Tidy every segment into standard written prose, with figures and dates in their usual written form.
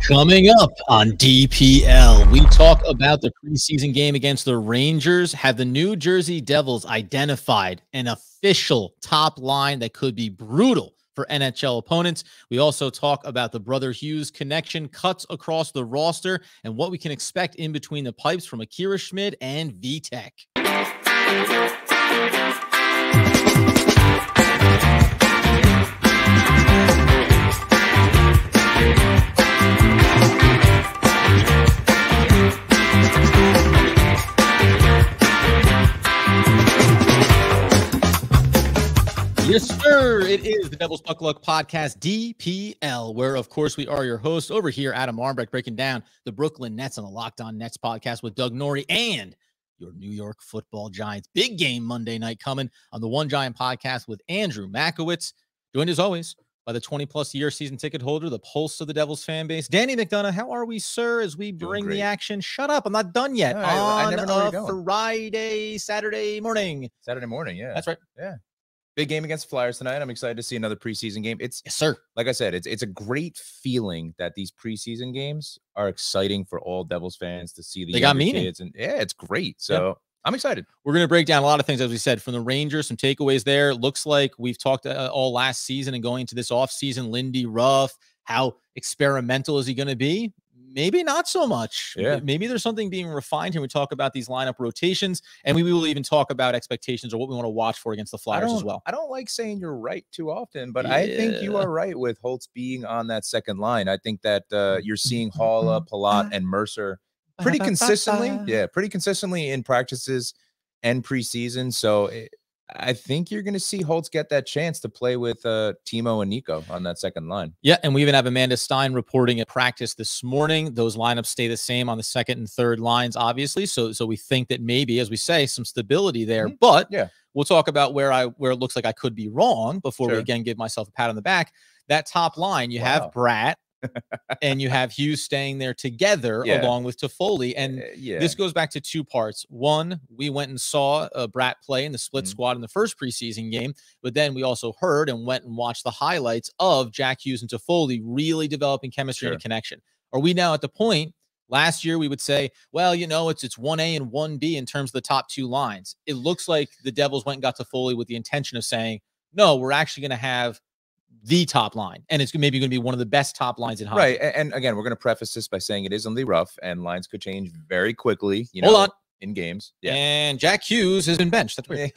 Coming up on DPL, we talk about the preseason game against the Rangers. Have the New Jersey Devils identified an official top line that could be brutal for NHL opponents? We also talk about the brother Hughes connection, cuts across the roster, and what we can expect in between the pipes from Akira Schmid and VTech. Yes, sir. It is the Devil's Puck Luck Podcast, DPL, where, of course, we are your hosts over here, Adam Armbrecht, breaking down the Brooklyn Nets on the Locked On Nets podcast with Doug Norrie and your New York Football Giants. Big game Monday night coming on the One Giant podcast with Andrew Makowitz, joined as always by the 20-plus year season ticket holder, the pulse of the Devils fan base, Danny McDonough. How are we, sir, as we bring the action? Shut up. I'm not done yet. No, I never know where you're going. Saturday morning. Saturday morning, yeah. That's right. Yeah. Big game against Flyers tonight. I'm excited to see another preseason game. Yes, sir. Like I said, it's a great feeling that these preseason games are exciting for all Devils fans to see the younger kids. And yeah, it's great. So I'm excited. We're going to break down a lot of things, as we said, from the Rangers, some takeaways there. Looks like we've talked all last season and going into this offseason. Lindy Ruff, how experimental is he going to be? Maybe not so much. Yeah. Maybe there's something being refined here. We talk about these lineup rotations, and we will even talk about expectations or what we want to watch for against the Flyers as well. I don't like saying you're right too often, but I think you are right with Holtz being on that second line. I think that you're seeing Haula, Palat, and Mercer pretty consistently. Yeah, pretty consistently in practices and preseason. So I think you're going to see Holtz get that chance to play with Timo and Nico on that second line. Yeah, and we even have Amanda Stein reporting at practice this morning. Those lineups stay the same on the second and third lines, obviously. So we think that maybe, as we say, some stability there. But yeah, we'll talk about where it looks like I could be wrong before we again give myself a pat on the back. That top line, you have Bratt. And you have Hughes staying there together along with Toffoli. And this goes back to two parts. One, we went and saw Bratt play in the split squad in the first preseason game, but then we also heard and went and watched the highlights of Jack Hughes and Toffoli really developing chemistry and a connection. Are we now at the point? Last year, we would say, well, you know, it's 1A and 1B in terms of the top two lines. It looks like the Devils went and got Toffoli with the intention of saying, no, we're actually going to have the top line, and it's maybe going to be one of the best top lines in hockey. Right, and again, we're going to preface this by saying it is only rough, and lines could change very quickly. You know, hold on, in games. Yeah, and Jack Hughes has been benched. That's weird.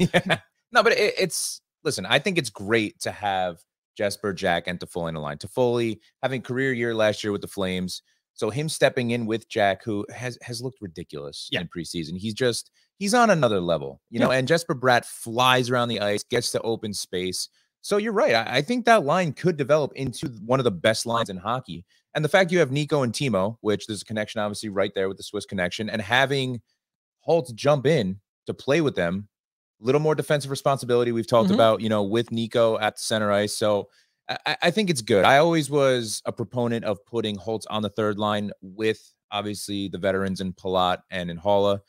No, but it's listen. I think it's great to have Jesper, Jack, and Toffoli in a line. Toffoli having career year last year with the Flames, so him stepping in with Jack, who has looked ridiculous in preseason. He's on another level, you know. And Jesper Bratt flies around the ice, gets to open space. So you're right. I think that line could develop into one of the best lines in hockey. And the fact you have Nico and Timo, which there's a connection obviously right there with the Swiss connection, and having Holtz jump in to play with them, a little more defensive responsibility we've talked about, you know, with Nico at the center ice. So I think it's good. I always was a proponent of putting Holtz on the third line with obviously the veterans in Palat and in Haula.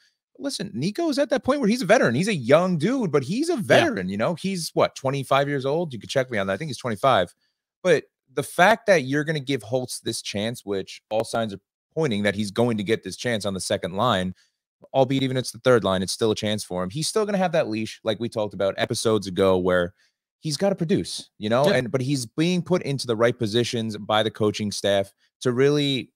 Listen, Nico is at that point where he's a veteran. He's a young dude, but he's a veteran. You know, he's what, 25 years old? You could check me on that. I think he's 25. But the fact that you're going to give Holtz this chance, which all signs are pointing that he's going to get this chance on the second line, albeit even it's the third line, it's still a chance for him. He's still going to have that leash, like we talked about episodes ago, where he's got to produce, you know, but he's being put into the right positions by the coaching staff to really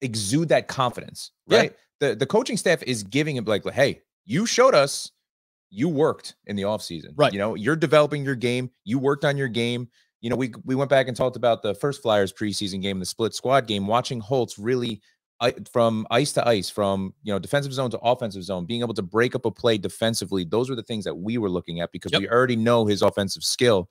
exude that confidence, right? The coaching staff is giving him like, hey, you showed us you worked in the offseason. Right. You know, you're developing your game. You worked on your game. You know, we went back and talked about the first Flyers preseason game, the split squad game, watching Holtz really from ice to ice, from, you know, defensive zone to offensive zone, being able to break up a play defensively. Those were the things that we were looking at because we already know his offensive skill.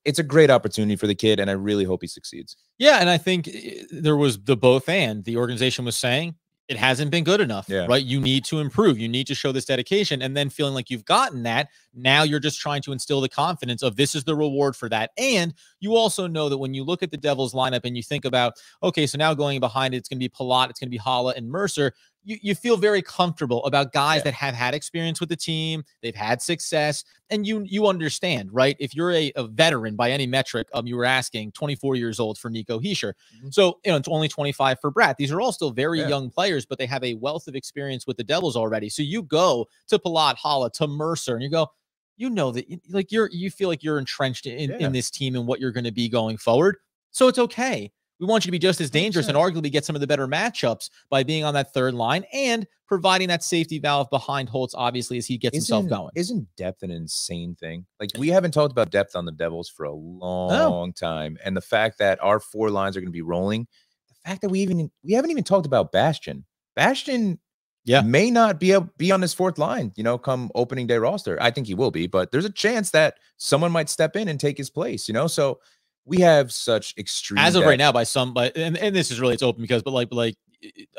It's a great opportunity for the kid, and I really hope he succeeds. Yeah, and I think there was the both and. The organization was saying, it hasn't been good enough, right? You need to improve. You need to show this dedication. And then feeling like you've gotten that, now you're just trying to instill the confidence of this is the reward for that. And you also know that when you look at the Devils lineup and you think about, okay, so now going behind it, it's going to be Palat, it's going to be Haula and Mercer. you feel very comfortable about guys that have had experience with the team. They've had success, and you understand, right? If you're a veteran by any metric, you were asking 24 years old for Nico Hischier. So, it's only 25 for Bratt. These are all still very young players, but they have a wealth of experience with the Devils already. So you go to Palat, Haula, to Mercer, and you go, that like you feel like you're entrenched in this team and what you're going to be going forward. So it's okay. We want you to be just as dangerous and arguably get some of the better matchups by being on that third line and providing that safety valve behind Holtz, obviously, as he gets himself going. Isn't depth an insane thing? Like, we haven't talked about depth on the Devils for a long time. And the fact that our 4 lines are going to be rolling, the fact that we haven't even talked about Bastian. Bastian may not be on this 4th line, come opening day roster. I think he will be, but there's a chance that someone might step in and take his place, so we have such extreme as of right now and this is really, it's open because, but I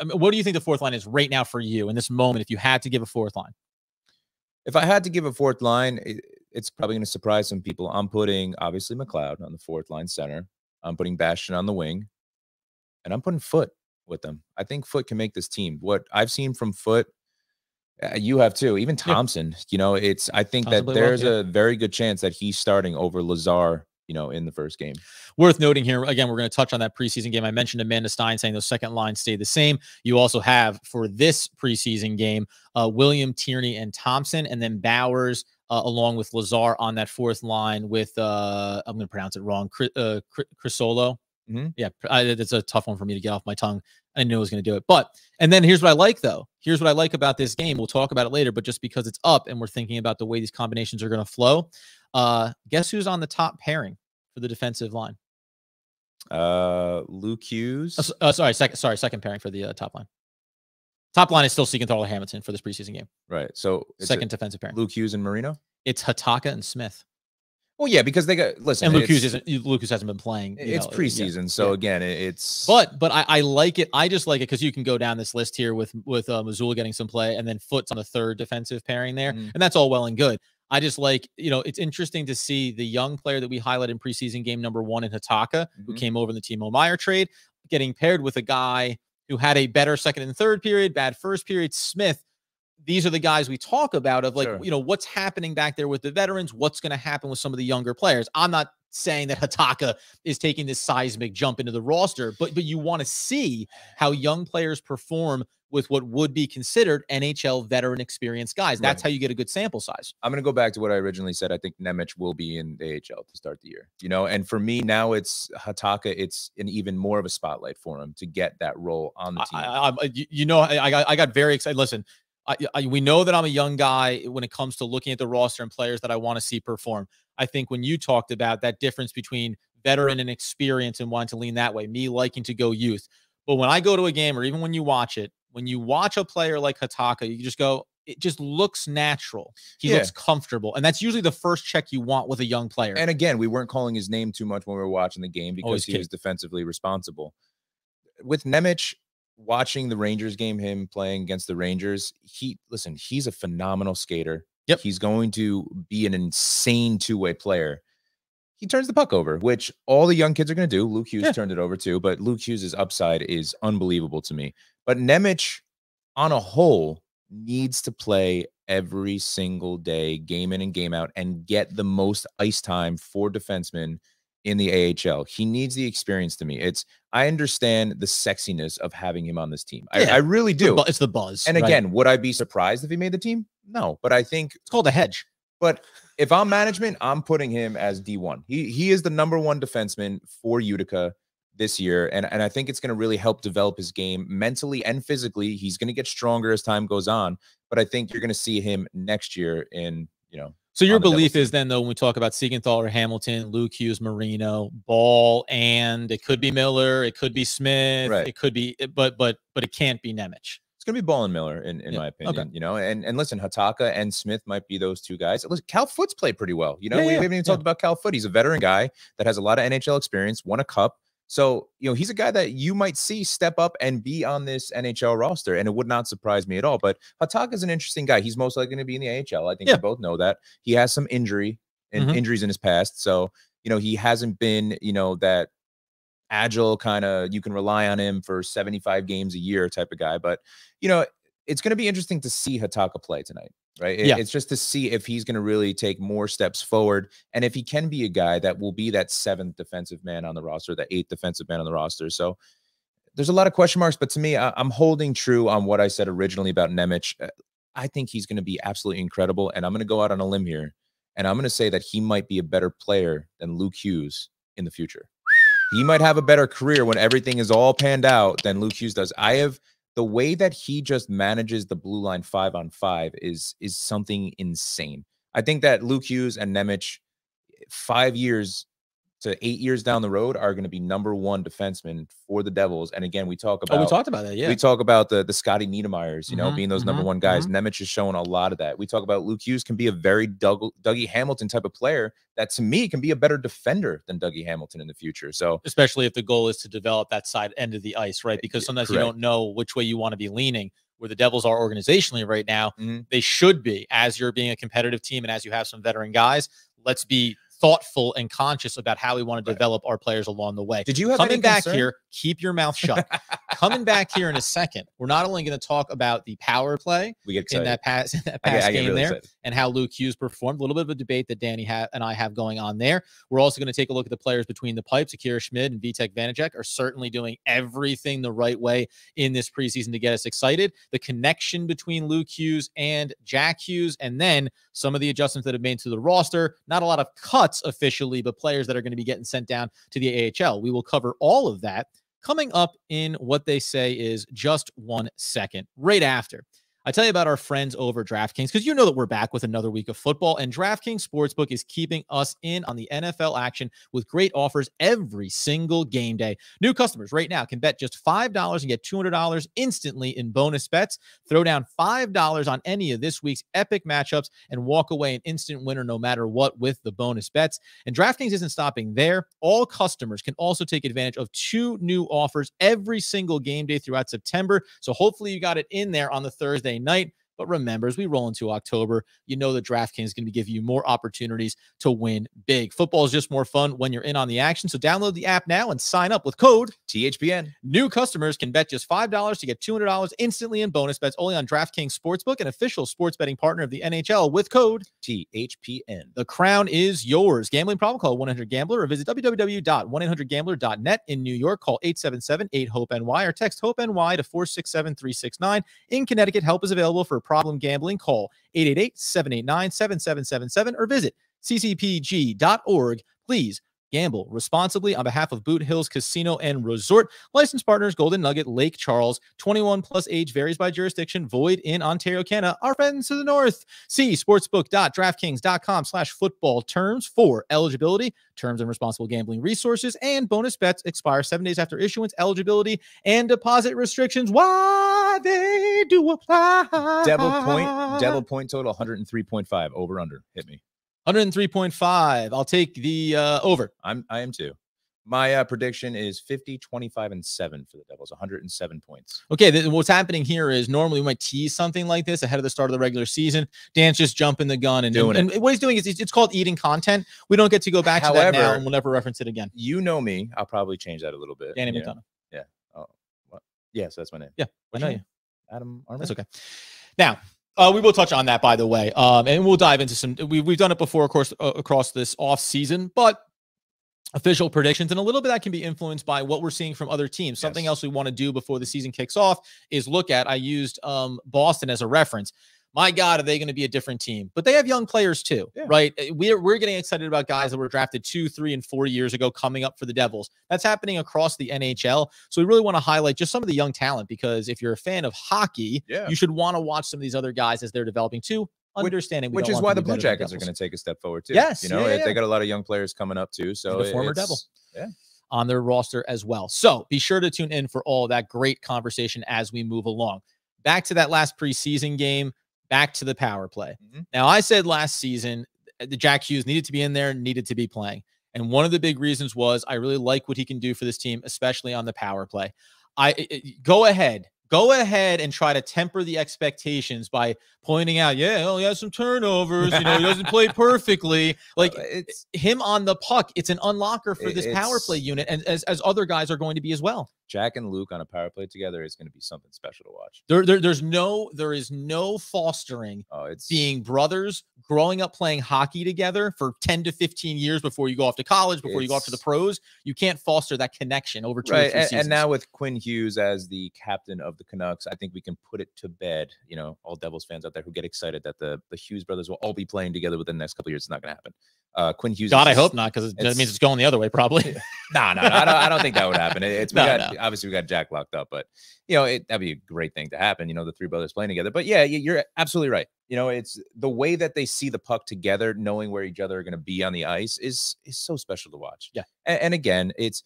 mean, what do you think the 4th line is right now for you in this moment? If you had to give a 4th line, if I had to give a 4th line, it's probably going to surprise some people. I'm putting obviously McLeod on the 4th line center. I'm putting Bastian on the wing, and I'm putting Foote with them. I think Foote can make this team. What I've seen from Foote, you have too. Even Thompson, I think that there's a very good chance that he's starting over Lazar, in the first game. Worth noting here, again, we're going to touch on that preseason game. I mentioned Amanda Stein saying those second lines stay the same. You also have, for this preseason game, William, Tierney, and Thompson, and then Bowers, along with Lazar on that 4th line with, I'm going to pronounce it wrong, Crisolo. Yeah, it's a tough one for me to get off my tongue. I knew I was going to do it. And then here's what I like, though. Here's what I like about this game. We'll talk about it later, but just because it's up and we're thinking about the way these combinations are going to flow, guess who's on the top pairing for the defensive line? Luke Hughes. Second pairing for the top line. Top line is still Siegenthaler Hamilton for this preseason game. Right. So second defensive pairing. Luke Hughes and Marino? It's Hatakka and Smith. Well, yeah, because they got and Luke Hughes hasn't been playing. It's preseason, so again, it's. But I like it. I just like it because you can go down this list here with Missoula getting some play, and then Foote's on the 3rd defensive pairing there, and that's all well and good. I just like, it's interesting to see the young player that we highlighted in preseason game number 1 in Hatakka, who came over in the Timo Meier trade, getting paired with a guy who had a better second and third period, bad first period, Smith. These are the guys we talk about of what's happening back there with the veterans, what's going to happen with some of the younger players. I'm not saying that Hatakka is taking this seismic jump into the roster, but you want to see how young players perform with what would be considered NHL veteran experienced guys. That's how you get a good sample size. I'm going to go back to what I originally said. I think Nemec will be in the AHL to start the year, and for me now it's Hatakka. It's an even more of a spotlight for him to get that role on the team. I got very excited. Listen, we know that I'm a young guy when it comes to looking at the roster and players that I want to see perform. I think when you talked about that difference between veteran and experience and wanting to lean that way, me liking to go youth. But when I go to a game, or even when you watch it, when you watch a player like Hatakka, you just go, it just looks natural. He looks comfortable. And that's usually the first check you want with a young player. And again, we weren't calling his name too much when we were watching the game because he was defensively responsible. With Nemec, watching the Rangers game, him playing against the Rangers, he's a phenomenal skater. Yep. He's going to be an insane 2-way player. He turns the puck over, which all the young kids are going to do. Luke Hughes turned it over too, but Luke Hughes' upside is unbelievable to me. But Nemec, on a whole, needs to play every single day, game in and game out, and get the most ice time for defensemen in the AHL. He needs the experience to me. I understand the sexiness of having him on this team. I really do. It's the buzz. And again, would I be surprised if he made the team? No, but I think it's called a hedge. But if I'm management, I'm putting him as D1. He is the #1 defenseman for Utica this year. And I think it's going to really help develop his game mentally and physically. He's going to get stronger as time goes on. But I think you're going to see him next year in, So your belief is then, though, when we talk about Siegenthaler, Hamilton, Luke Hughes, Marino, Ball, and it could be Miller, it could be Smith, it could be, but it can't be Nemec. It's going to be Ball and Miller, in my opinion, and listen, Hatakka and Smith might be those two guys. Listen, Cal Foote's played pretty well. We haven't even talked about Cal Foote. He's a veteran guy that has a lot of NHL experience, won a cup. So, he's a guy that you might see step up and be on this NHL roster, and it would not surprise me at all. But Hatakka is an interesting guy. He's most likely going to be in the AHL. I think we both know that. He has some injuries in his past. So, he hasn't been, that agile kind of, you can rely on him for 75 games a year type of guy. But, it's going to be interesting to see Hatakka play tonight, right? It's just to see if he's going to really take more steps forward, and if he can be a guy that will be that 7th defensive man on the roster, that 8th defensive man on the roster. So there's a lot of question marks, but to me, I'm holding true on what I said originally about Nemec. I think he's going to be absolutely incredible, and I'm going to go out on a limb here, and I'm going to say that he might be a better player than Luke Hughes in the future. He might have a better career when everything is all panned out than Luke Hughes does. The way that he just manages the blue line 5-on-5 is something insane. I think that Luke Hughes and Nemec 5 years to 8 years down the road are going to be #1 defensemen for the Devils. And again, we talk about, we talked about that. Yeah. We talk about the Scotty Niedermayers, you know, being those #1 guys. Nemec is showing a lot of that. We talk about Luke Hughes can be a very Dougie Hamilton type of player that to me can be a better defender than Dougie Hamilton in the future. So especially if the goal is to develop that side end of the ice, right? Because sometimes you don't know which way you want to be leaning. Where the Devils are organizationally right now, they should be, as you're being a competitive team and as you have some veteran guys, let's be thoughtful and conscious about how we want to develop our players along the way. Did you have coming back here? Keep your mouth shut. Coming back here in a second, we're not only going to talk about the power play in that past game really there, and how Luke Hughes performed. A little bit of a debate that Danny and I have going on there. We're also going to take a look at the players between the pipes. Akira Schmid and Vitek Vanacek are certainly doing everything the right way in this preseason to get us excited. The connection between Luke Hughes and Jack Hughes, and then some of the adjustments that have made to the roster. Not a lot of cuts officially, but players that are going to be getting sent down to the AHL. We will cover all of that coming up in what they say is just 1 second, right after I tell you about our friends over DraftKings, because you know that we're back with another week of football, and DraftKings Sportsbook is keeping us in on the NFL action with great offers every single game day. New customers right now can bet just $5 and get $200 instantly in bonus bets. Throw down $5 on any of this week's epic matchups and walk away an instant winner no matter what with the bonus bets. And DraftKings isn't stopping there. All customers can also take advantage of 2 new offers every single game day throughout September. So hopefully you got it in there on the Thursday night. But remember, as we roll into October, you know that DraftKings is going to give you more opportunities to win big. Football is just more fun when you're in on the action. So download the app now and sign up with code THPN. New customers can bet just $5 to get $200 instantly in bonus bets only on DraftKings Sportsbook, an official sports betting partner of the NHL, with code THPN. The crown is yours. Gambling problem? Call 1-800-GAMBLER or visit www.1800gambler.net. In New York, call 877-8-HOPE-NY or text HOPE-NY to 467-369. In Connecticut, help is available for problem gambling. Call 888-789-7777 or visit ccpg.org. Please gamble responsibly on behalf of Boot Hills Casino and Resort. Licensed partners, Golden Nugget, Lake Charles. 21 plus age varies by jurisdiction. Void in Ontario, Canada. Our friends to the north. See sportsbook.draftkings.com/football terms for eligibility, terms and responsible gambling resources, and bonus bets expire 7 days after issuance. Eligibility and deposit restrictions, why they do apply. Devil point total 103.5 over under. Hit me. 103.5. I'll take the over. I am too. My prediction is 50, 25, and 7 for the Devils. 107 points. Okay, what's happening here is normally we might tease something like this ahead of the start of the regular season. Dan's just jumping the gun and what he's doing is it's called eating content. We don't get to go back to that now, and we'll never reference it again. You know me. I'll probably change that a little bit. Danny McDonough. Yeah. Oh, what? Yes, that's my name. Yeah, I know you. Adam Armour. That's okay. Now, we will touch on that, by the way, and we'll dive into some. We've done it before, of course, across this off season, but official predictions and a little bit that can be influenced by what we're seeing from other teams. Yes. Something else we want to do before the season kicks off is look at. I used Boston as a reference. My God, are they going to be a different team? But they have young players too, right? We're getting excited about guys that were drafted 2, 3, and 4 years ago coming up for the Devils. That's happening across the NHL. So we really want to highlight just some of the young talent, because if you're a fan of hockey, you should want to watch some of these other guys as they're developing too. Understanding, which is why the Blue Jackets are going to take a step forward too. Yes, you know, they got a lot of young players coming up too. So the former Devil, on their roster as well. So be sure to tune in for all of that great conversation as we move along. Back to that last preseason game. Back to the power play. Now, I said last season the Jack Hughes needed to be in there, needed to be playing. And one of the big reasons was I really like what he can do for this team, especially on the power play. Go ahead and try to temper the expectations by pointing out, he has some turnovers. You know, he doesn't play perfectly. Like it's him on the puck. It's an unlocker for this power play unit, and as other guys are going to be as well. Jack and Luke on a power play together is going to be something special to watch. There is no fostering being brothers, growing up playing hockey together for 10 to 15 years before you go off to college, before you go off to the pros. You can't foster that connection over 2 or 3 seasons. And now with Quinn Hughes as the captain of the Canucks, I think we can put it to bed. You know, all Devils fans out there who get excited that the Hughes brothers will all be playing together within the next couple of years. It's not going to happen. Quinn Hughes. God, I hope not, because that means it's going the other way, probably. No, I don't think that would happen. Obviously we got Jack locked up, but you know, that'd be a great thing to happen. You know, the 3 brothers playing together. But yeah, you're absolutely right. You know, it's the way that they see the puck together, knowing where each other are going to be on the ice is so special to watch. Yeah, and again, it's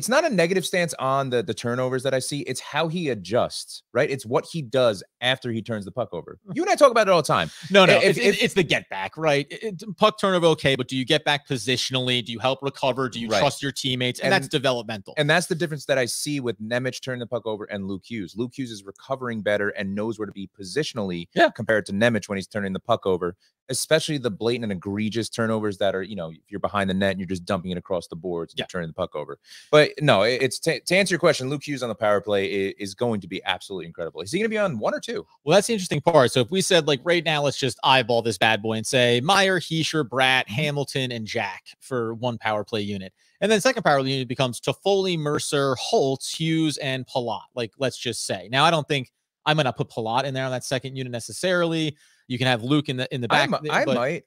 not a negative stance on the turnovers that I see. It's how he adjusts, right? It's what he does after he turns the puck over. You and I talk about it all the time. No, it's the get back, right? Puck turnover, okay, but do you get back positionally? Do you help recover? Do you trust your teammates? And that's developmental. And that's the difference that I see with Nemec turning the puck over and Luke Hughes. Luke Hughes is recovering better and knows where to be positionally compared to Nemec when he's turning the puck over, especially the blatant and egregious turnovers that are, you know, if you're behind the net and you're just dumping it across the boards and you're turning the puck over. But no, it's to answer your question, Luke Hughes on the power play is going to be absolutely incredible. Is he going to be on 1 or 2? Well, that's the interesting part. So if we said, like, right now, let's just eyeball this bad boy and say Meyer, Hischier, Bratt, Hamilton, and Jack for 1 power play unit. And then second power play unit becomes Toffoli, Mercer, Holtz, Hughes, and Palat. Like, let's just say. Now, I don't think I might not put Palat in there on that second unit necessarily. You can have Luke in the back.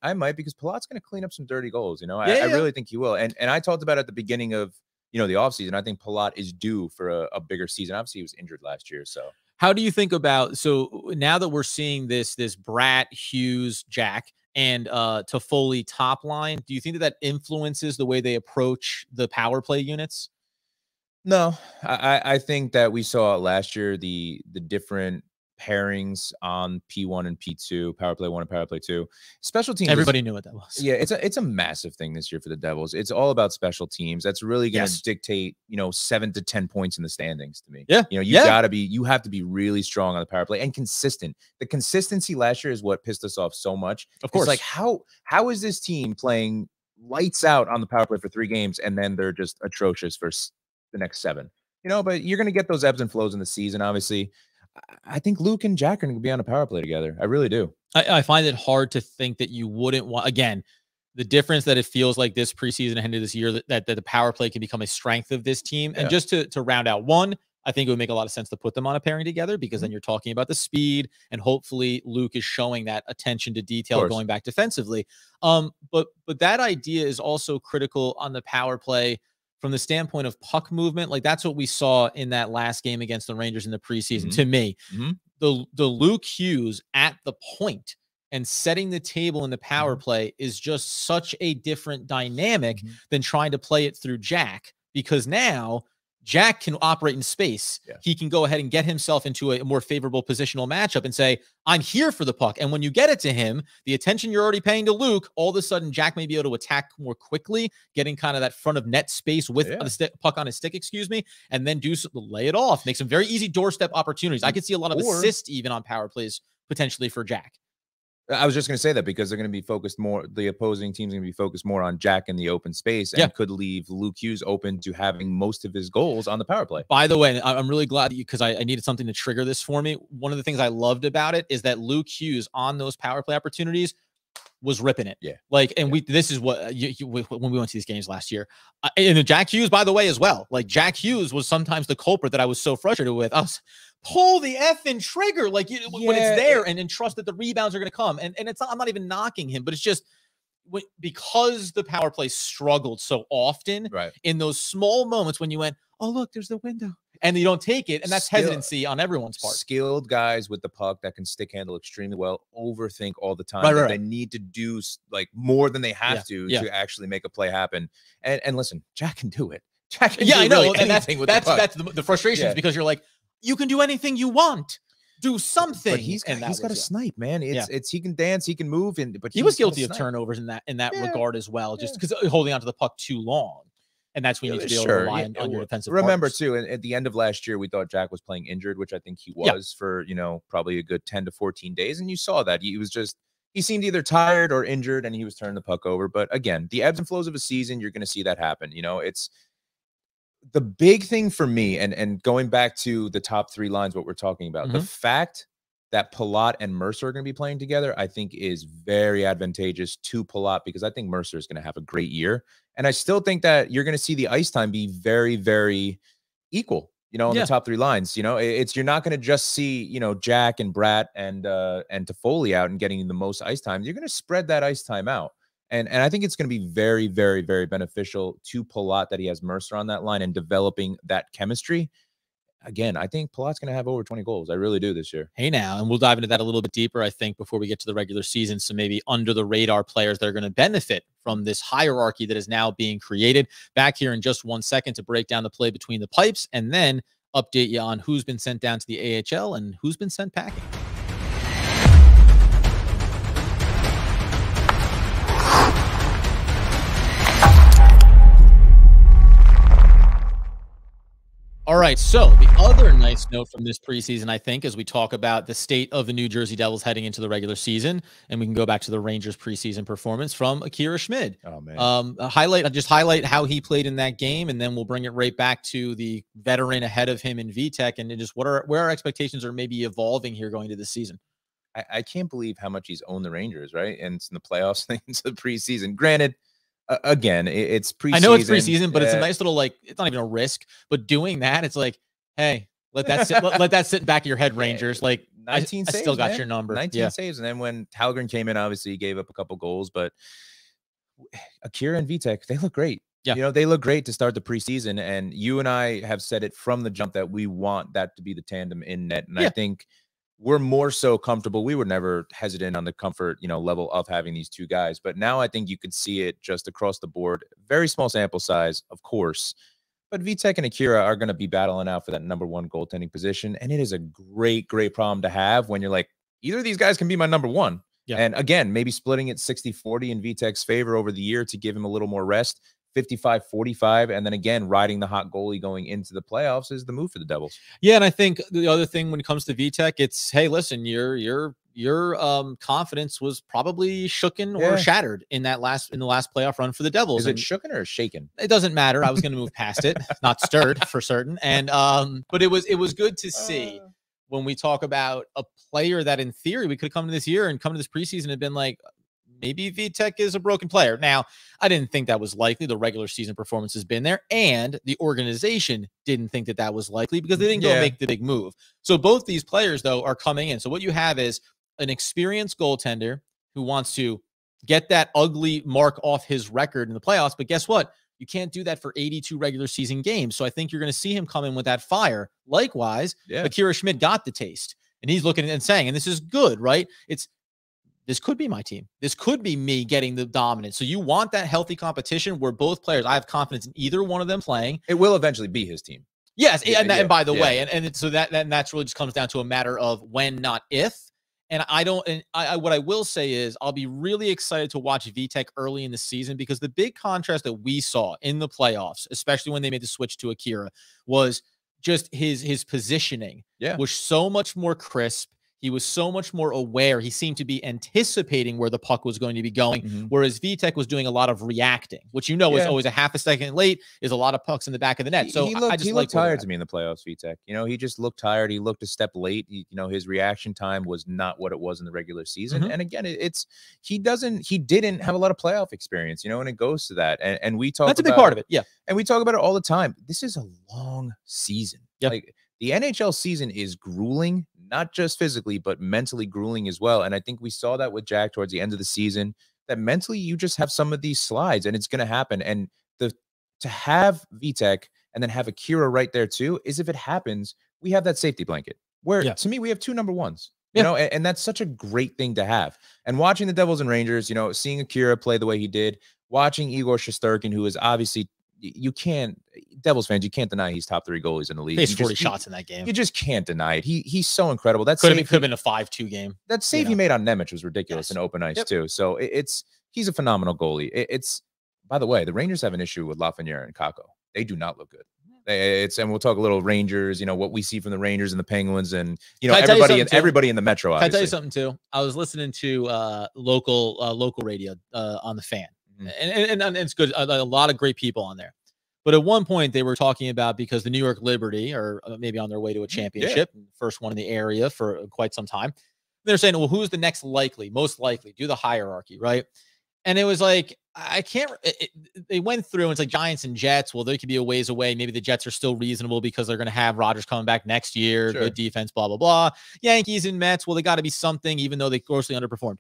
I might because Palat's going to clean up some dirty goals. You know, I really think he will. And I talked about it at the beginning of, you know, the offseason. I think Palat is due for a bigger season. Obviously, he was injured last year. So how do you think about, so now that we're seeing this Bratt, Hughes, Jack, and Toffoli top line, do you think that influences the way they approach the power play units? No, I think that we saw last year the different pairings on P1 and P2, power play 1 and power play 2. Special teams. Everybody knew what that was. Yeah, it's a massive thing this year for the Devils. It's all about special teams. That's really going to dictate, you know, 7 to 10 points in the standings to me. Yeah. You know, you have to be really strong on the power play and consistent. The consistency last year is what pissed us off so much. Of course. It's like, how is this team playing lights out on the power play for 3 games and then they're just atrocious for the next 7? You know, but you're going to get those ebbs and flows in the season, obviously. I think Luke and Jack are going to be on a power play together. I really do. I find it hard to think that you wouldn't want, again, the difference that it feels like this preseason and into this year that the power play can become a strength of this team. And just to round out one, I think it would make a lot of sense to put them on a pairing together, because then you're talking about the speed, and hopefully Luke is showing that attention to detail going back defensively. But that idea is also critical on the power play from the standpoint of puck movement. Like, that's what we saw in that last game against the Rangers in the preseason. To me, the Luke Hughes at the point and setting the table in the power play is just such a different dynamic than trying to play it through Jack, because now Jack can operate in space. He can go ahead and get himself into a more favorable positional matchup and say, I'm here for the puck. And when you get it to him, the attention you're already paying to Luke, all of a sudden Jack may be able to attack more quickly, getting kind of that front of net space with the puck on his stick, and then lay it off, make some very easy doorstep opportunities. I could see a lot of assists even on power plays potentially for Jack. I was just going to say that because they're going to be focused more, the opposing team's going to be focused more on Jack in the open space, and could leave Luke Hughes open to having most of his goals on the power play. By the way, I'm really glad that because I needed something to trigger this for me. One of the things I loved about it is that Luke Hughes on those power play opportunities was ripping it. Like, and this is what when we went to these games last year, and Jack Hughes, by the way, as well. Like, Jack Hughes was sometimes the culprit that I was so frustrated with. Pull the effing trigger, like, when it's there, and trust that the rebounds are going to come. And it's not, I'm not even knocking him, but it's just because the power play struggled so often in those small moments when you went, oh, look, there's the window, and you don't take it. And that's hesitancy on everyone's part. Skilled guys with the puck that can stick handle extremely well overthink all the time. They need to do like more than they have to actually make a play happen. And listen, Jack can do it. Jack can do I know. Really, and that's the frustration is because you're like, you can do anything you want. Do something. But he's got a snipe, man. It's he can dance, he can move, but he was guilty of turnovers in that regard as well, just because holding onto the puck too long. And that's when you need to be able to rely on your defensive Remember, partners. too, at the end of last year, we thought Jack was playing injured, which I think he was for, probably a good 10 to 14 days. And you saw that. He seemed either tired or injured, and he was turning the puck over. But again, the ebbs and flows of a season, you're going to see that happen. the big thing for me, and going back to the top 3 lines, what we're talking about, the fact that Palat and Mercer are going to be playing together, I think is very advantageous to Palat, because I think Mercer is going to have a great year. And I still think that you're going to see the ice time be very, very equal, you know, on the top 3 lines. You know, you're not going to just see, you know, Jack and Bratt and Toffoli out and getting the most ice time. You're going to spread that ice time out. And I think it's going to be very, very, very beneficial to Palat that he has Mercer on that line and developing that chemistry. Again, I think Palat's going to have over 20 goals. I really do this year. Hey, now, and we'll dive into that a little bit deeper, I think, before we get to the regular season. So maybe under the radar players that are going to benefit from this hierarchy that is now being created. Back here in just 1 second to break down the play between the pipes, and then update you on who's been sent down to the AHL and who's been sent packing. All right, so the other nice note from this preseason, I think, as we talk about the state of the New Jersey Devils heading into the regular season, and we can go back to the Rangers preseason performance from Akira Schmid. Oh, man. Highlight how he played in that game, and then we'll bring it right back to the veteran ahead of him in VTech, and just where our expectations are maybe evolving here going to this season. I can't believe how much he's owned the Rangers, right? And it's in the playoffs, into the preseason. Granted, again, it's preseason. I know it's preseason, but it's a nice little, like, it's not even a risk, but doing that, it's like, hey, let that sit, let that sit in the back of your head, Rangers. Like, 19 saves, I still got man. your number. 19 saves. And then when Hallgren came in, obviously he gave up a couple goals, but Akira and Vitek, they look great. Yeah. You know, they look great to start the preseason. And you and I have said it from the jump that we want that to be the tandem in net. And I think we're more so comfortable. We were never hesitant on the comfort, you know, level of having these 2 guys. But now I think you could see it just across the board. Very small sample size, of course. But Vitek and Akira are going to be battling out for that #1 goaltending position. And it is a great, great problem to have when you're like, either of these guys can be my #1. Yeah. And again, maybe splitting it 60-40 in Vitek's favor over the year to give him a little more rest. 55-45, and then again riding the hot goalie going into the playoffs is the move for the Devils. Yeah, and I think the other thing when it comes to VTech, it's, hey, listen, your confidence was probably shooken or shattered in the last playoff run for the Devils. Is it shooken or shaken? It doesn't matter. I was going to move past it, not stirred for certain. And but it was good to see when we talk about a player that in theory we could come to this year and come to this preseason and been like, maybe Vitek is a broken player. Now, I didn't think that was likely. The regular season performance has been there, and the organization didn't think that was likely because they didn't go make the big move. So both these players, though, are coming in. So what you have is an experienced goaltender who wants to get that ugly mark off his record in the playoffs. But guess what? You can't do that for 82 regular season games. So I think you're going to see him come in with that fire. Likewise, Akira Schmid got the taste, and he's looking and saying, and this is good, right? This could be my team. This could be me getting the dominance. So you want that healthy competition where both players, I have confidence in either one of them playing. It will eventually be his team. Yes. And by the way, and so that's really just comes down to a matter of when, not if. And what I will say is I'll be really excited to watch VTech early in the season, because the big contrast that we saw in the playoffs, especially when they made the switch to Akira, was just his positioning was so much more crisp. He was so much more aware. He seemed to be anticipating where the puck was going to be going, whereas VTech was doing a lot of reacting, which is always a half a second late, is a lot of pucks in the back of the net. So he looked tired to me in the playoffs, VTech. You know, he just looked tired. He looked a step late. His reaction time was not what it was in the regular season. And again, he didn't have a lot of playoff experience, and it goes to that. And we talk that's a big part of it. Yeah. And we talk about it all the time. This is a long season. Like, the NHL season is grueling, not just physically, but mentally grueling as well. And I think we saw that with Jack towards the end of the season, that mentally you just have some of these slides and it's going to happen. And to have VTech and then have Akira right there too, is if it happens, we have that safety blanket where to me, we have 2 #1s, and that's such a great thing to have. And watching the Devils and Rangers, seeing Akira play the way he did, watching Igor Shesterkin, who is obviously, Devils fans, you can't deny he's top 3 goalies in the league. He faced 40 shots in that game. You just can't deny it. He's so incredible. That could have been a 5-2 game. That save he made on Nemec was ridiculous in open ice too. So he's a phenomenal goalie. By the way, the Rangers have an issue with Lafreniere and Kakko. They do not look good. And we'll talk a little Rangers, what we see from the Rangers and the Penguins, and everybody in the Metro. Obviously. Can I tell you something too? I was listening to local radio on the Fan. And it's good. A lot of great people on there. But at one point they were talking about, because the New York Liberty are maybe on their way to a championship, first one in the area for quite some time. They're saying, well, who's the next most likely? Do the hierarchy, right? And it was like, I can't, they went through and it's like Giants and Jets. Well, they could be a ways away. Maybe the Jets are still reasonable because they're going to have Rodgers coming back next year. Good defense, blah, blah, blah. Yankees and Mets. Well, they got to be something, even though they grossly underperformed.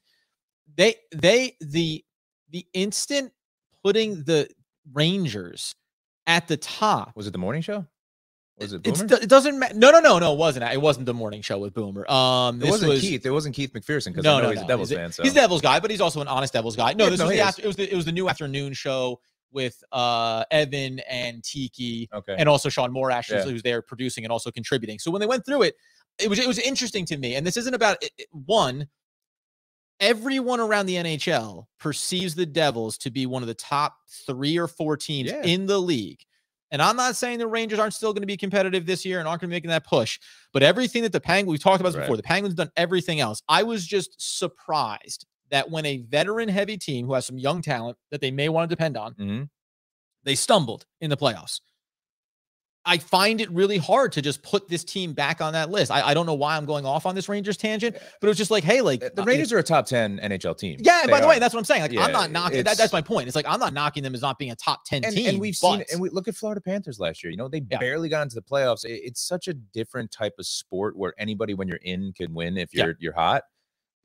The instant putting the Rangers at the top. Was it the morning show? Was it Boomer? It doesn't matter. No, it wasn't. It wasn't the morning show with Boomer. It wasn't Keith. It wasn't Keith McPherson, because I know he's a Devils fan. So he's a Devils guy, but he's also an honest Devils guy. No, it was the new afternoon show with Evan and Tiki, and also Sean Morash, who's there producing and also contributing. So when they went through it, it was interesting to me. And this isn't about one. Everyone around the NHL perceives the Devils to be one of the top 3 or 4 teams in the league. And I'm not saying the Rangers aren't still going to be competitive this year and aren't going to be making that push, but everything that the Penguins, we've talked about this before, the Penguins done everything else. I was just surprised that when a veteran-heavy team who has some young talent that they may want to depend on, they stumbled in the playoffs. I find it really hard to just put this team back on that list. I don't know why I'm going off on this Rangers tangent, but it was just like, hey, like the Rangers are a top 10 NHL team. Yeah, by the way, that's what I'm saying. Like, I'm not knocking that's my point. It's like, I'm not knocking them as not being a top 10 team. And we've seen, and we look at Florida Panthers last year. You know, they barely got into the playoffs. It's such a different type of sport where anybody, when you're in, can win if you're hot.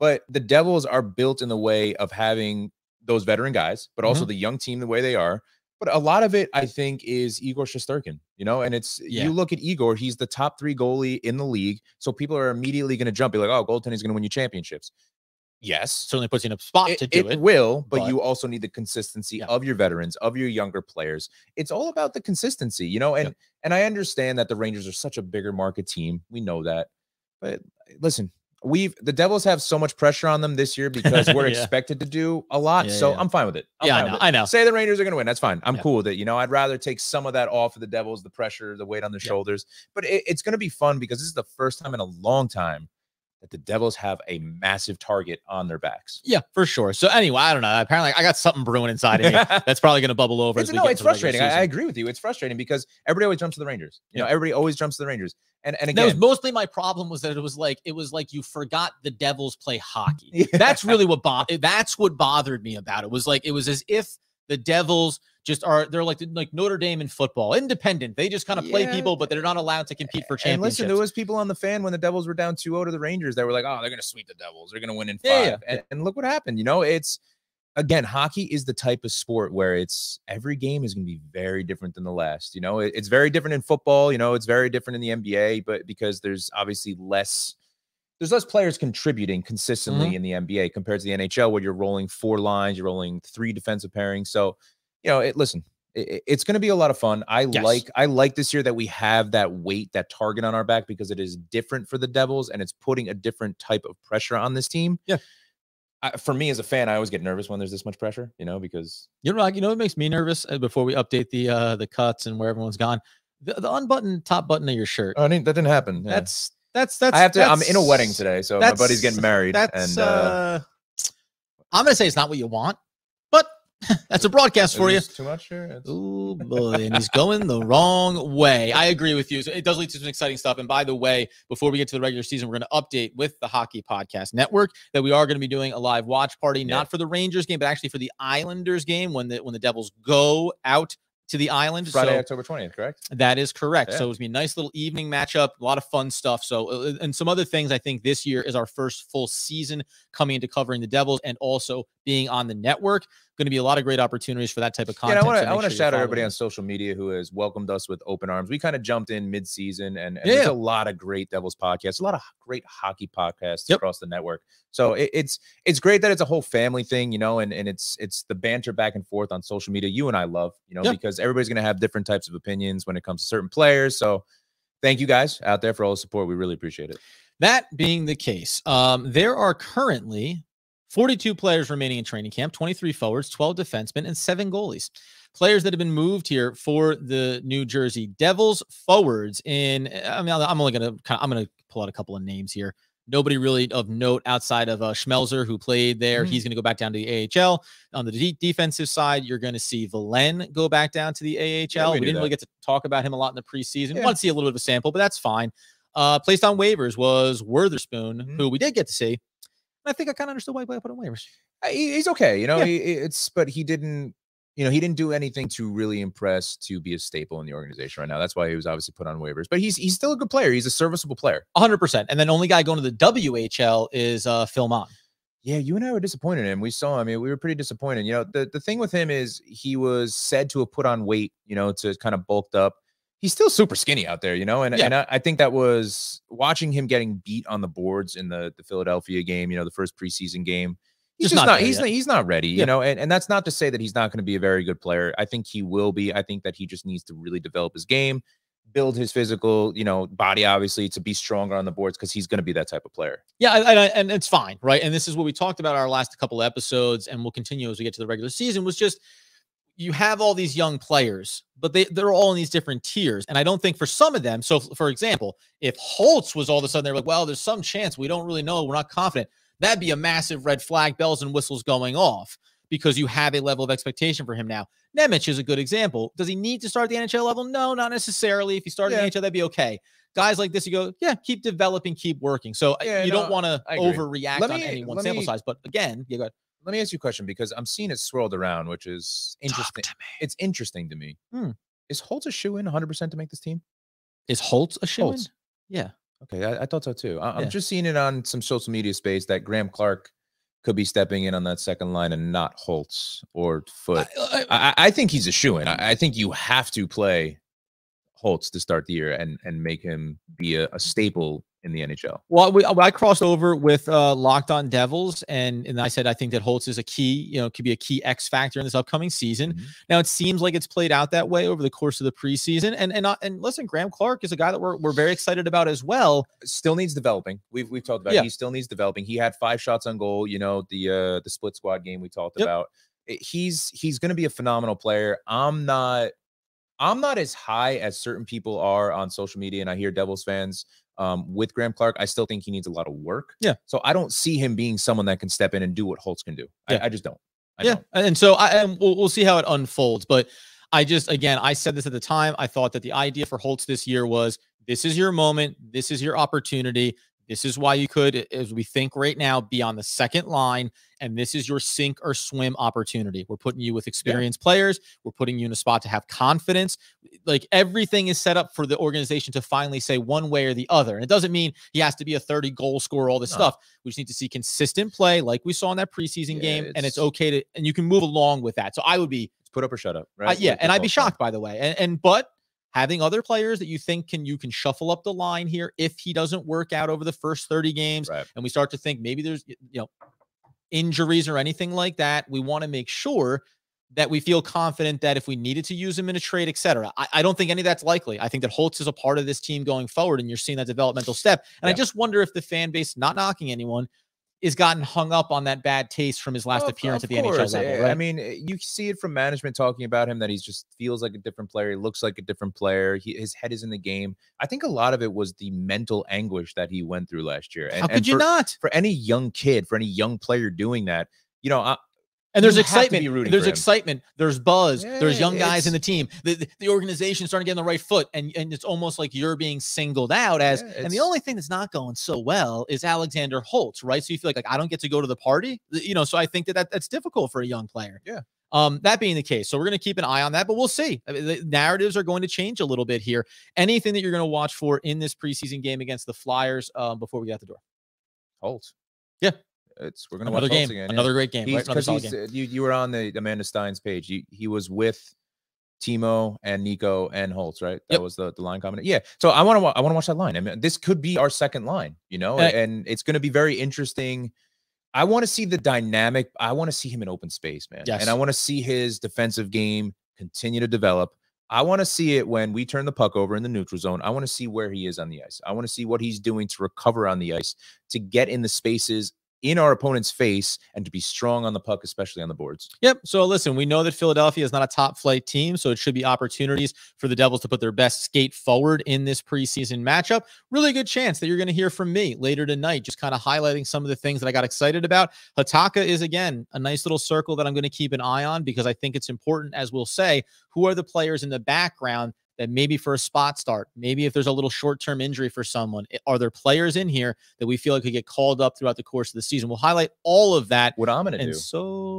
But the Devils are built in the way of having those veteran guys, but also the young team the way they are. But a lot of it, I think, is Igor Shesterkin, you know, and it's, you look at Igor, he's the top 3 goalie in the league. So people are immediately going to jump, be like, oh, goaltending is going to win you championships. Yes. Certainly puts you in a spot to do it. It will, but you also need the consistency of your veterans, of your younger players. It's all about the consistency, you know, and I understand that the Rangers are such a bigger market team. We know that. But listen, the Devils have so much pressure on them this year because we're expected to do a lot. I'm fine with it. I know. Say the Rangers are going to win. That's fine. I'm cool with it. You know, I'd rather take some of that off of the Devils, the pressure, the weight on their shoulders. But it's going to be fun because this is the first time in a long time that the Devils have a massive target on their backs. Yeah, for sure. So anyway, I don't know. Apparently I got something brewing inside of me that's probably going to bubble over. It's frustrating. I agree with you. It's frustrating because everybody always jumps to the Rangers. You know, everybody always jumps to the Rangers. And again, that was mostly my problem, was that it was like you forgot the Devils play hockey. That's really what bothered me about it. Was like, it was as if the Devils they're like Notre Dame in football, independent. They just kind of play people, but they're not allowed to compete for championships. And listen, there was people on the fan when the Devils were down 2-0 to the Rangers that were like, oh, they're going to sweep the Devils. They're going to win in 5. And look what happened. You know, again, hockey is the type of sport where every game is going to be very different than the last. You know, it's very different in football. You know, it's very different in the NBA, but because there's obviously less players contributing consistently in the NBA compared to the NHL, where you're rolling 4 lines, you're rolling 3 defensive pairings. So, you know, it's going to be a lot of fun. I like this year that we have that weight, that target on our back, because it is different for the Devils and it's putting a different type of pressure on this team. Yeah. For me as a fan, I always get nervous when there's this much pressure, you know, because what makes me nervous before we update the cuts and where everyone's gone, the unbuttoned top button of your shirt. Oh, that didn't happen. Yeah. I'm in a wedding today, so my buddy's getting married. I'm going to say it's not what you want, but that's a broadcast for you. Too much here. Oh boy, and he's going the wrong way. I agree with you. So it does lead to some exciting stuff. And by the way, before we get to the regular season, we're going to update with the Hockey Podcast Network that we are going to be doing a live watch party, not for the Rangers game, but actually for the Islanders game when the Devils go out to the island. Friday, October 20th, correct? That is correct. Yeah. So it's going to be a nice little evening matchup, a lot of fun stuff. So, and some other things, I think this year is our first full season coming into covering the Devils and also being on the network. Going to be a lot of great opportunities for that type of content. Yeah, I want to shout out everybody on social media who has welcomed us with open arms. We kind of jumped in mid-season, and there's a lot of great Devils podcasts, a lot of great hockey podcasts across the network. So it's great that it's a whole family thing, you know, and it's the banter back and forth on social media. You and I love, you know, because everybody's going to have different types of opinions when it comes to certain players. So thank you guys out there for all the support. We really appreciate it. That being the case, there are currently 42 players remaining in training camp, 23 forwards, 12 defensemen, and 7 goalies. Players that have been moved here for the New Jersey Devils forwards I'm going to pull out a couple of names here. Nobody really of note outside of Schmelzer, who played there. He's going to go back down to the AHL. On the defensive side, you're going to see Valen go back down to the AHL. We didn't really get to talk about him a lot in the preseason. We want to see a little bit of a sample, but that's fine. Placed on waivers was Witherspoon, who we did get to see. I think I kind of understood why I put on waivers. He's okay, you know. But he didn't, you know, he didn't do anything to really impress to be a staple in the organization right now. That's why he was obviously put on waivers. But he's still a good player. He's a serviceable player, 100%. And then only guy going to the WHL is Phil Mon. Yeah, you and I were disappointed in him. We saw him. I mean, we were pretty disappointed. You know, the thing with him is he was said to have put on weight, you know, to kind of bulked up. He's still super skinny out there, you know, and I think that was watching him getting beat on the boards in the Philadelphia game, you know, the first preseason game. He's just not he's not ready, you know, and that's not to say that he's not going to be a very good player. I think he will be. I think that he just needs to really develop his game, build his physical, you know, body, obviously, to be stronger on the boards, because he's going to be that type of player. Yeah, and it's fine, right? And this is what we talked about our last couple episodes, and we'll continue as we get to the regular season, was just you have all these young players, but they're all in these different tiers. And I don't think for some of them, so for example, if Holtz was all of a sudden, they're like, well, there's some chance, we don't really know, we're not confident, that'd be a massive red flag, bells and whistles going off, because you have a level of expectation for him now. Nemec is a good example. Does he need to start at the NHL level? No, not necessarily. If he started in the NHL, that'd be okay. Guys like this, you go, yeah, keep developing, keep working. So you don't want to overreact on any one sample size. But again, go ahead. Let me ask you a question, because I'm seeing it swirled around, which is interesting. It's interesting to me. Is Holtz a shoo-in 100% to make this team? Is Holtz a shoo-in? Yeah. Okay, I thought so too. I'm just seeing it on some social media space that Graeme Clarke could be stepping in on that second line and not Holtz or Foote. I think he's a shoo-in. I think you have to play Holtz to start the year and make him be a staple in the NHL. Well, I crossed over with Locked On Devils, and I said I think that Holtz is a key, you know, could be a key X factor in this upcoming season. Now it seems like it's played out that way over the course of the preseason, and listen, Graeme Clarke is a guy that we're very excited about as well. Still needs developing. We've talked about. He still needs developing. He had 5 shots on goal. You know, the split squad game we talked about. He's going to be a phenomenal player. I'm not as high as certain people are on social media, and I hear Devils fans with Graeme Clarke. I still think he needs a lot of work. Yeah. So I don't see him being someone that can step in and do what Holtz can do. I just don't. I don't. And so we'll see how it unfolds. But I said this at the time. I thought that the idea for Holtz this year was, this is your moment. This is your opportunity. This is why you could, as we think right now, be on the second line, and this is your sink or swim opportunity. We're putting you with experienced players. We're putting you in a spot to have confidence. Like, everything is set up for the organization to finally say one way or the other. And it doesn't mean he has to be a 30-goal scorer, all this stuff. We just need to see consistent play like we saw in that preseason game, and it's okay to, and you can move along with that. So I would be put up or shut up, right? And I'd be shocked, by the way. But having other players that you think you can shuffle up the line here if he doesn't work out over the first 30 games, and we start to think maybe there's injuries or anything like that, we want to make sure that we feel confident that if we needed to use him in a trade, etc. I don't think any of that's likely. I think that Holtz is a part of this team going forward, and you're seeing that developmental step. And I just wonder if the fan base, not knocking anyone, is gotten hung up on that bad taste from his last appearance at the NHL level. Right? I mean, you see it from management talking about him, that he just feels like a different player. He looks like a different player. His head is in the game. I think a lot of it was the mental anguish that he went through last year. How could you not? For any young kid, for any young player doing that, you know, and there's excitement. There's excitement. There's buzz. There's young guys in the team. The organization's starting to get on the right foot, and it's almost like you're being singled out as. And the only thing that's not going so well is Alexander Holtz, right? So you feel like I don't get to go to the party, you know. So I think that's difficult for a young player. Yeah. That being the case, so we're going to keep an eye on that, but we'll see. I mean, the narratives are going to change a little bit here. Anything that you're going to watch for in this preseason game against the Flyers before we get out the door? Holtz. Yeah. We're gonna watch game again. Another great game. You were on the Amanda Stein's page. He was with Timo and Nico and Holtz, right? That was the line comment. Yeah. So I want to watch that line. I mean, this could be our second line, you know, and it's going to be very interesting. I want to see the dynamic. I want to see him in open space, man. Yes. And I want to see his defensive game continue to develop. I want to see it when we turn the puck over in the neutral zone. I want to see where he is on the ice. I want to see what he's doing to recover on the ice, to get in the spaces in our opponent's face and to be strong on the puck, especially on the boards. Yep. So listen, we know that Philadelphia is not a top flight team, so it should be opportunities for the Devils to put their best skate forward in this preseason matchup. Really good chance that you're going to hear from me later tonight, just kind of highlighting some of the things that I got excited about. Hatakka is, again, a nice little circle that I'm going to keep an eye on because I think it's important, as we'll say, who are the players in the background that maybe for a spot start, maybe if there's a little short-term injury for someone, are there players in here that we feel like could get called up throughout the course of the season? We'll highlight all of that. What I'm going to do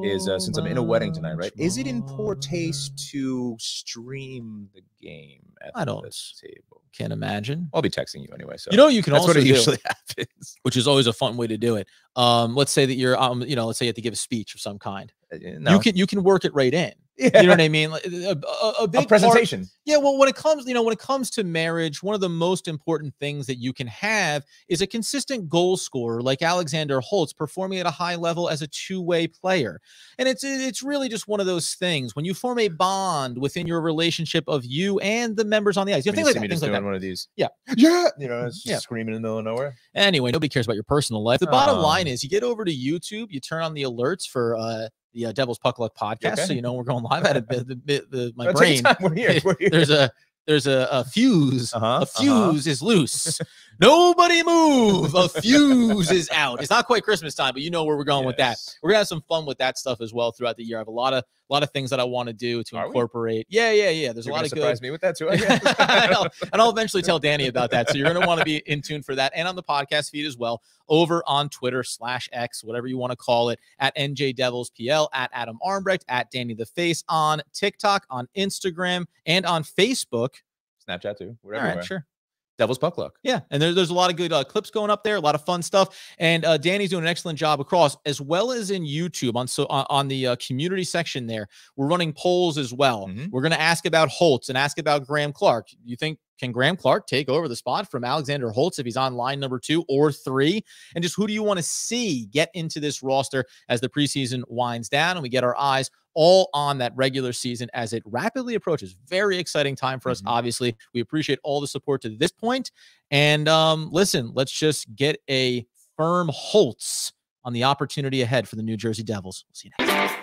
is, since I'm in a wedding tonight, right? Is it in poor taste to stream the game at the table? Can't imagine. I'll be texting you anyway. So you can that's also what it usually happens, which is always a fun way to do it. Let's say that you're, let's say you have to give a speech of some kind. No. You can work it right in. Yeah. You know what I mean? Like, a big presentation. Well, when it comes to marriage, one of the most important things that you can have is a consistent goal scorer like Alexander Holtz performing at a high level as a two-way player. And it's really just one of those things when you form a bond within your relationship of you and the members on the ice. You think like that. One of these. Yeah. It's screaming in the middle of nowhere. Anyway, nobody cares about your personal life. The bottom line is you get over to YouTube, you turn on the alerts for the Devil's Puck Luck podcast, so you know we're going live at my brain. We're here. There's a fuse. A fuse is loose. Nobody move. A fuse is out. It's not quite Christmas time, but you know where we're going with that. We're gonna have some fun with that stuff as well throughout the year. I have a lot of things that I want to do to incorporate. Yeah. There's a lot of good. Surprise me with that too. And I'll eventually tell Danny about that. So you're gonna want to be in tune for that, and on the podcast feed as well, over on Twitter /X, whatever you want to call it, at NJDevilsPL, at Adam Armbrecht, at Danny the Face, on TikTok, on Instagram, and on Facebook. Snapchat too. We're everywhere. All right, sure. Devil's Puck Luck. Yeah, and there's a lot of good clips going up there, a lot of fun stuff, and Danny's doing an excellent job across, as well as in YouTube on the community section there. We're running polls as well. We're going to ask about Holtz and ask about Graeme Clarke. You think, can Graeme Clarke take over the spot from Alexander Holtz if he's on line number 2 or 3? And just who do you want to see get into this roster as the preseason winds down and we get our eyes all on that regular season as it rapidly approaches? Very exciting time for us, obviously. We appreciate all the support to this point. And listen, let's just get a firm Holtz on the opportunity ahead for the New Jersey Devils. We'll see you next.